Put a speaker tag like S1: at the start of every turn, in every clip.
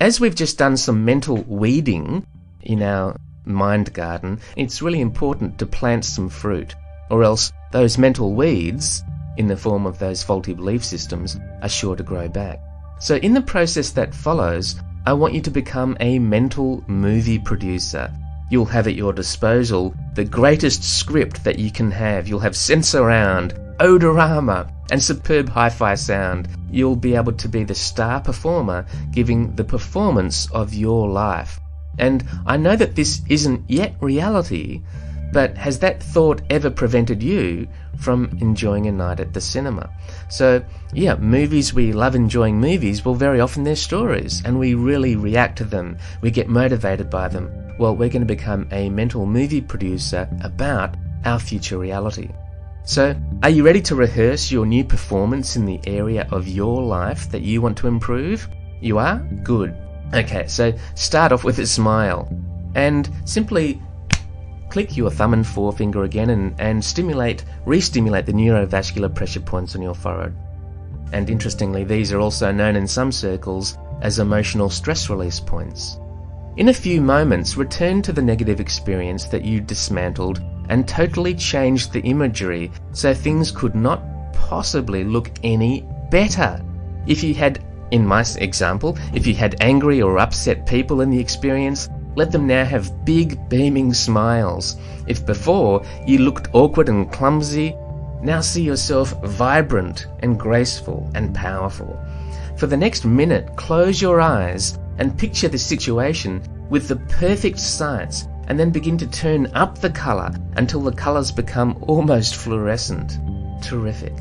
S1: as we've just done some mental weeding in our mind garden, it's really important to plant some fruit, or else those mental weeds, in the form of those faulty belief systems, are sure to grow back. So in the process that follows, I want you to become a mental movie producer. You'll have at your disposal the greatest script that you can have. You'll have sensurround, odorama, and superb hi-fi sound. You'll be able to be the star performer giving the performance of your life. And I know that this isn't yet reality, but has that thought ever prevented you from enjoying a night at the cinema? So yeah, movies, we love enjoying movies. Well, very often they're stories and we really react to them. We get motivated by them. Well, we're going to become a mental movie producer about our future reality. So are you ready to rehearse your new performance in the area of your life that you want to improve? You are? Good. Okay, so start off with a smile and simply click your thumb and forefinger again and re-stimulate the neurovascular pressure points on your forehead. And interestingly, these are also known in some circles as emotional stress release points. In a few moments, return to the negative experience that you dismantled and totally changed the imagery so things could not possibly look any better. If you had, in my example, if you had angry or upset people in the experience, let them now have big beaming smiles. If before you looked awkward and clumsy, now see yourself vibrant and graceful and powerful. For the next minute, close your eyes and picture the situation with the perfect sights, and then begin to turn up the color until the colors become almost fluorescent. Terrific.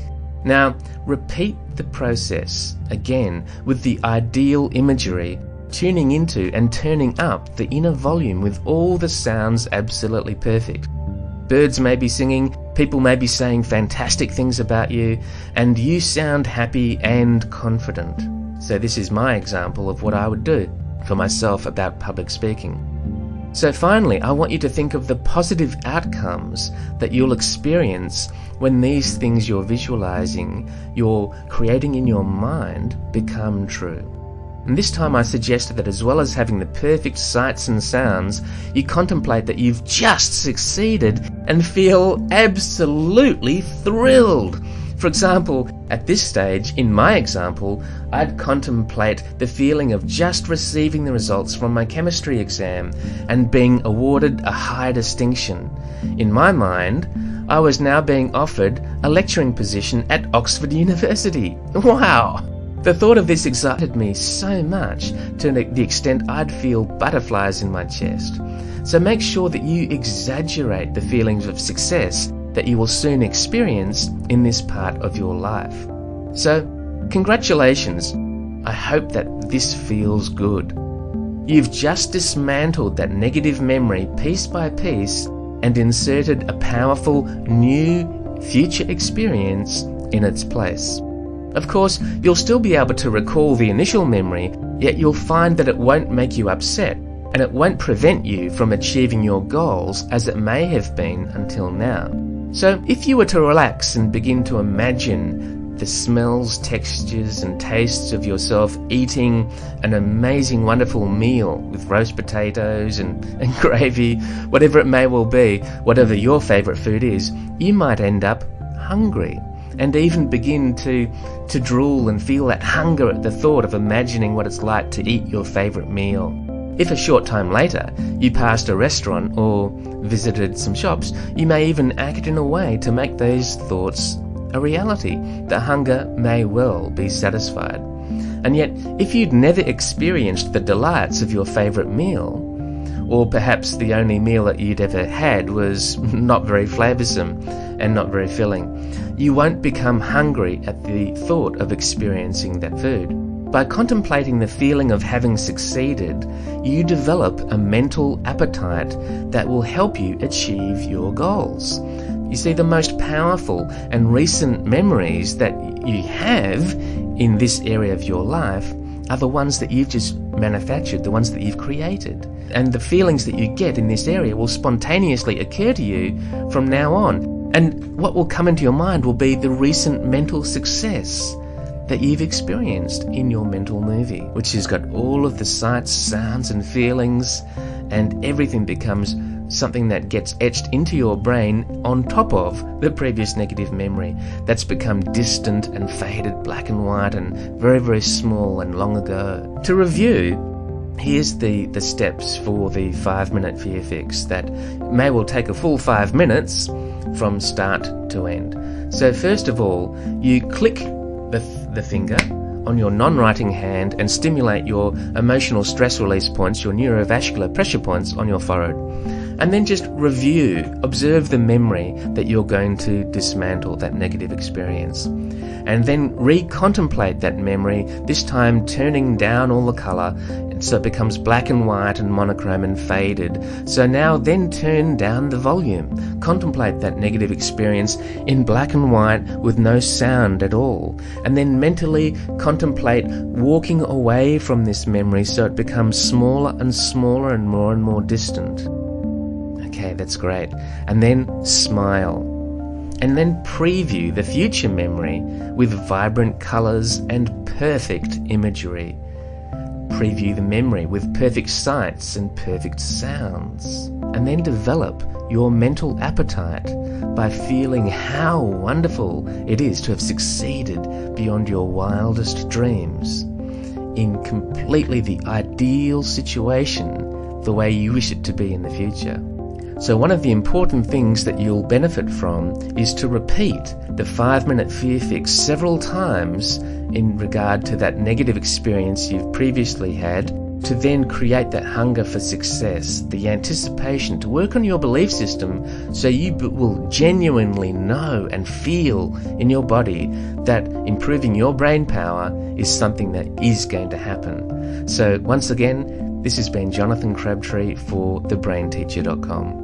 S1: Now, repeat the process again with the ideal imagery, tuning into and turning up the inner volume with all the sounds absolutely perfect. Birds may be singing, people may be saying fantastic things about you, and you sound happy and confident. So this is my example of what I would do for myself about public speaking. So finally, I want you to think of the positive outcomes that you'll experience when these things you're visualizing, you're creating in your mind, become true. And this time I suggest that as well as having the perfect sights and sounds, you contemplate that you've just succeeded and feel absolutely thrilled. For example, at this stage, in my example, I'd contemplate the feeling of just receiving the results from my chemistry exam and being awarded a high distinction. In my mind, I was now being offered a lecturing position at Oxford University. Wow! The thought of this excited me so much to the extent I'd feel butterflies in my chest. So make sure that you exaggerate the feelings of success that you will soon experience in this part of your life. So, congratulations. I hope that this feels good. You've just dismantled that negative memory piece by piece and inserted a powerful new future experience in its place. Of course, you'll still be able to recall the initial memory, yet you'll find that it won't make you upset, and it won't prevent you from achieving your goals as it may have been until now. So if you were to relax and begin to imagine the smells, textures and tastes of yourself eating an amazing, wonderful meal with roast potatoes and gravy, whatever it may well be, whatever your favourite food is, you might end up hungry and even begin to drool and feel that hunger at the thought of imagining what it's like to eat your favourite meal. If a short time later you passed a restaurant or visited some shops, you may even act in a way to make those thoughts a reality. The hunger may well be satisfied. And yet, if you'd never experienced the delights of your favourite meal, or perhaps the only meal that you'd ever had was not very flavoursome and not very filling, you won't become hungry at the thought of experiencing that food. By contemplating the feeling of having succeeded, you develop a mental appetite that will help you achieve your goals. You see, the most powerful and recent memories that you have in this area of your life are the ones that you've just manufactured, the ones that you've created. And the feelings that you get in this area will spontaneously occur to you from now on. And what will come into your mind will be the recent mental success that you've experienced in your mental movie, which has got all of the sights, sounds and feelings, and everything becomes something that gets etched into your brain on top of the previous negative memory that's become distant and faded, black and white and very, very small and long ago. To review, here's the steps for the 5-minute fear fix that may well take a full 5 minutes from start to end. So first of all, you click the finger on your non-writing hand and stimulate your emotional stress release points, your neurovascular pressure points on your forehead. And then just review, observe the memory that you're going to dismantle, that negative experience. And then re-contemplate that memory, this time turning down all the colour so it becomes black and white and monochrome and faded. So now then turn down the volume. Contemplate that negative experience in black and white with no sound at all. And then mentally contemplate walking away from this memory so it becomes smaller and smaller and more distant. Okay, that's great. And then smile. And then preview the future memory with vibrant colours and perfect imagery. Preview the memory with perfect sights and perfect sounds. And then develop your mental appetite by feeling how wonderful it is to have succeeded beyond your wildest dreams in completely the ideal situation, the way you wish it to be in the future. So one of the important things that you'll benefit from is to repeat the 5-minute fear fix several times in regard to that negative experience you've previously had, to then create that hunger for success, the anticipation, to work on your belief system so you will genuinely know and feel in your body that improving your brain power is something that is going to happen. So once again, this has been Jonathan Crabtree for thebrainteacher.com.